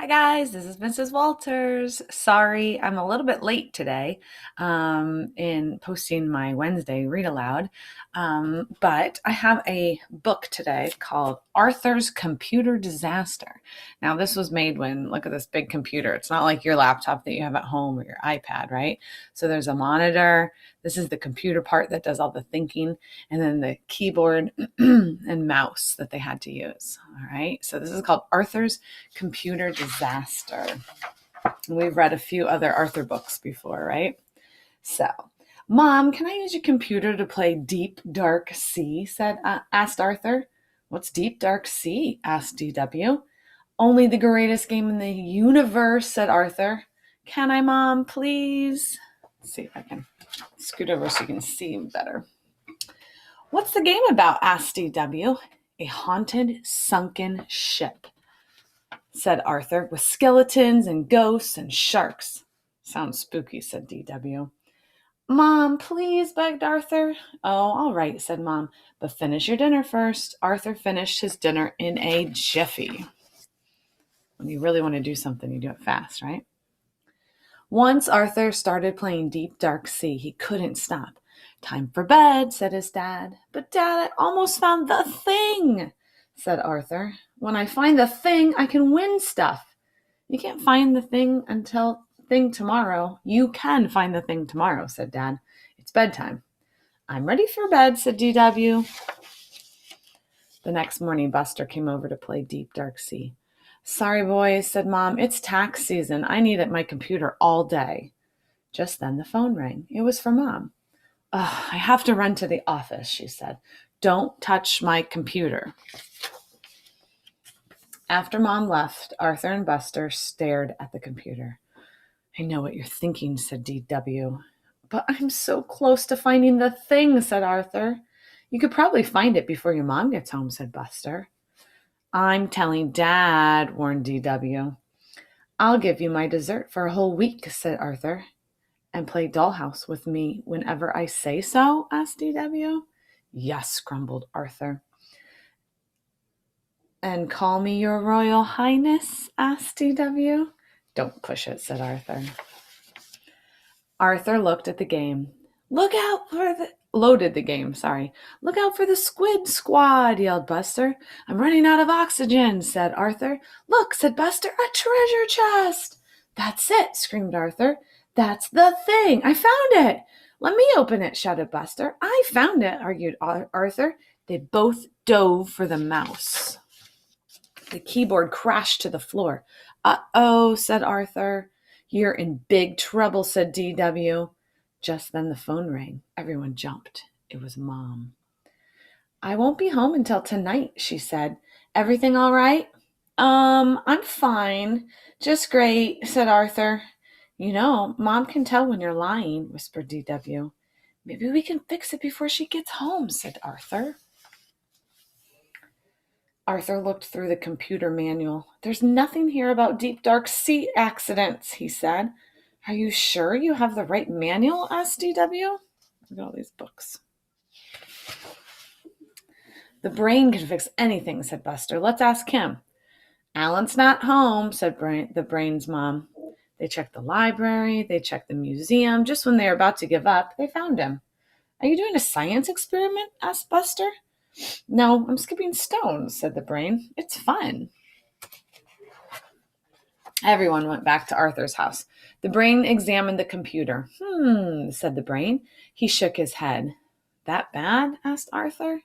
Hi guys, this is Mrs. Walters. Sorry, I'm a little bit late today in posting my Wednesday read aloud, but I have a book today called Arthur's Computer Disaster. Now, this was made when, look at this big computer. It's not like your laptop that you have at home or your iPad, right? So there's a monitor. This is the computer part that does all the thinking, and then the keyboard and mouse that they had to use. All right, so this is called Arthur's Computer Disaster. We've read a few other Arthur books before, right? So, Mom, can I use your computer to play Deep Dark Sea? Asked Arthur. What's Deep Dark Sea? Asked DW. Only the greatest game in the universe, said Arthur. Can I, Mom, please? Let's see if I can scoot over so you can see better. What's the game about? Asked DW. A haunted, sunken ship, said Arthur, with skeletons and ghosts and sharks. Sounds spooky, said DW. Mom, please, begged Arthur. Oh, all right, said Mom, but finish your dinner first. Arthur finished his dinner in a jiffy. When you really want to do something, you do it fast, right? Once Arthur started playing Deep Dark Sea, he couldn't stop. Time for bed, said his dad. But Dad, I almost found the thing, said Arthur. When I find the thing, I can win stuff. You can't find the thing tomorrow. You can find the thing tomorrow, said Dad. It's bedtime. I'm ready for bed, said DW. The next morning, Buster came over to play Deep Dark Sea. Sorry, boys, said Mom. It's tax season. I need my computer all day. Just then the phone rang. It was for Mom. I have to run to the office, she said. Don't touch my computer. After Mom left, Arthur and Buster stared at the computer. I know what you're thinking, said DW. But I'm so close to finding the thing, said Arthur. You could probably find it before your mom gets home, said Buster. I'm telling Dad, warned DW. I'll give you my dessert for a whole week, said Arthur. And play dollhouse with me whenever I say so? Asked DW. Yes, grumbled Arthur. And call me your Royal Highness? Asked DW. Don't push it, said Arthur. Arthur looked at the game. Look out for the squid squad, yelled Buster. I'm running out of oxygen, said Arthur. Look, said Buster, a treasure chest. That's it, screamed Arthur. That's the thing. I found it. Let me open it, shouted Buster. I found it, argued Arthur. They both dove for the mouse. The keyboard crashed to the floor. Uh-oh, said Arthur. You're in big trouble, said DW. Just then the phone rang. Everyone jumped. It was Mom. I won't be home until tonight, she said. Everything all right? I'm fine. Just great, said Arthur. You know, Mom can tell when you're lying, whispered DW. Maybe we can fix it before she gets home, said Arthur. Arthur looked through the computer manual. There's nothing here about deep dark sea accidents, he said. Are you sure you have the right manual? Asked DW. Look at all these books. The brain can fix anything, said Buster. Let's ask him. Alan's not home, said the brain's mom. They checked the library, they checked the museum. Just when they were about to give up, they found him. Are you doing a science experiment? Asked Buster. No, I'm skipping stones, said the brain. It's fun. Everyone went back to Arthur's house. The brain examined the computer. Said the brain. He shook his head. That bad? Asked Arthur.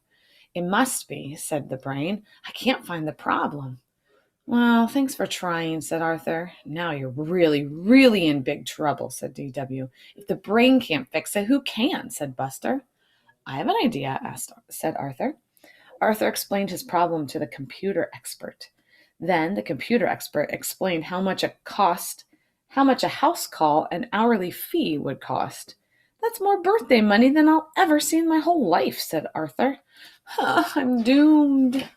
It must be, said the brain. I can't find the problem. Well, thanks for trying, said Arthur. Now you're really, really in big trouble, said DW. If the brain can't fix it, who can? Said Buster. I have an idea, said Arthur. Arthur explained his problem to the computer expert. Then the computer expert explained how much a house call and hourly fee would cost. That's more birthday money than I'll ever see in my whole life, said Arthur. I'm doomed.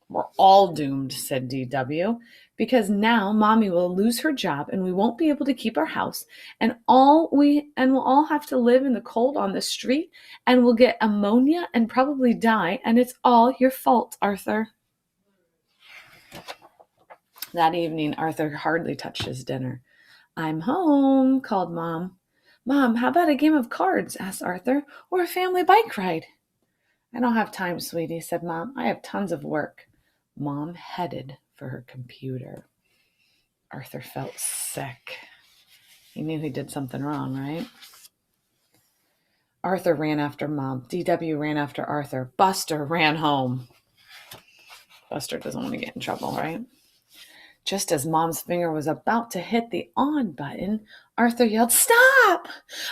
We're all doomed, said DW, because now Mommy will lose her job and we won't be able to keep our house and we'll all have to live in the cold on the street and we'll get pneumonia and probably die, and it's all your fault, Arthur. That evening, Arthur hardly touched his dinner. "I'm home," called Mom. "Mom, how about a game of cards?" asked Arthur, "or a family bike ride?" "I don't have time, sweetie," said Mom. "I have tons of work." Mom headed for her computer. Arthur felt sick. He knew he did something wrong, right? Arthur ran after Mom. DW ran after Arthur. Buster ran home. Buster doesn't want to get in trouble, right? Just as Mom's finger was about to hit the on button, Arthur yelled, "Stop!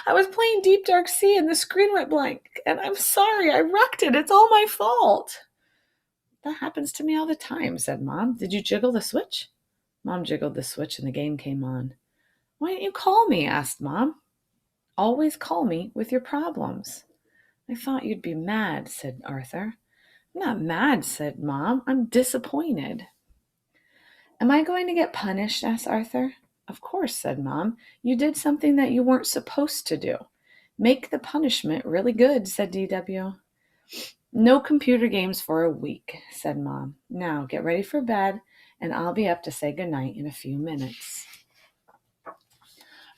I was playing Deep Dark Sea and the screen went blank. And I'm sorry, I wrecked it. It's all my fault." "That happens to me all the time," said Mom. "Did you jiggle the switch?" Mom jiggled the switch and the game came on. "Why didn't you call me?" asked Mom. "Always call me with your problems." "I thought you'd be mad," said Arthur. "I'm not mad," said Mom. "I'm disappointed." "Am I going to get punished?" asked Arthur. "Of course," said Mom. "You did something that you weren't supposed to do." "Make the punishment really good," said DW. "No computer games for a week," said Mom. "Now get ready for bed, and I'll be up to say goodnight in a few minutes."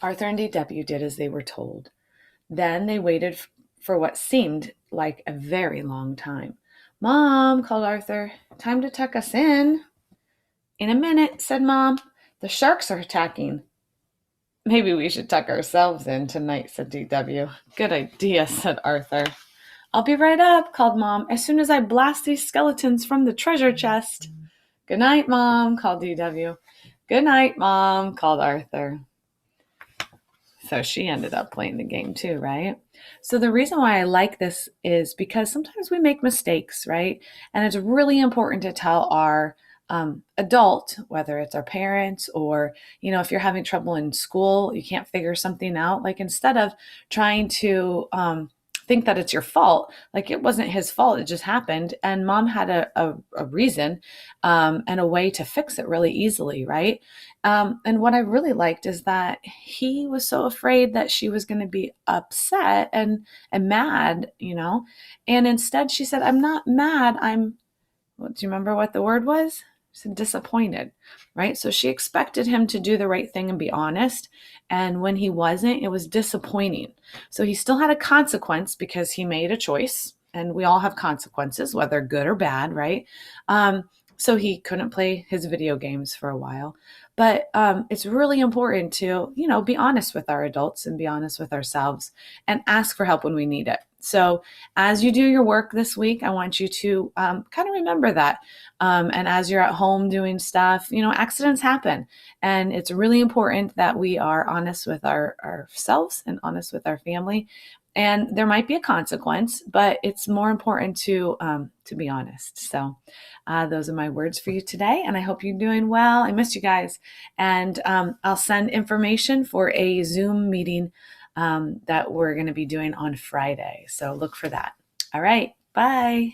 Arthur and DW did as they were told. Then they waited for what seemed like a very long time. "Mom," called Arthur, "time to tuck us in." "In a minute," said Mom. "The sharks are attacking." "Maybe we should tuck ourselves in tonight," said DW. "Good idea," said Arthur. "I'll be right up," called Mom, "as soon as I blast these skeletons from the treasure chest." "Good night, Mom," called DW. "Good night, Mom," called Arthur. So she ended up playing the game too, right? So the reason why I like this is because sometimes we make mistakes, right? And it's really important to tell our adult, whether it's our parents or, if you're having trouble in school, you can't figure something out, like instead of trying to think that it's your fault, like it wasn't his fault, it just happened. And Mom had a reason and a way to fix it really easily, right? And what I really liked is that he was so afraid that she was going to be upset and mad, and instead she said, "I'm not mad. Do you remember what the word was?" She said disappointed, right? So she expected him to do the right thing and be honest. And when he wasn't, it was disappointing. So he still had a consequence because he made a choice. And we all have consequences, whether good or bad, right? So he couldn't play his video games for a while. But it's really important to, be honest with our adults and be honest with ourselves and ask for help when we need it. So as you do your work this week, I want you to kind of remember that. And as you're at home doing stuff, accidents happen. And it's really important that we are honest with ourselves and honest with our family. And there might be a consequence, but it's more important to be honest. So those are my words for you today. And I hope you're doing well. I miss you guys. And I'll send information for a Zoom meeting that we're going to be doing on Friday. So look for that. All right. Bye.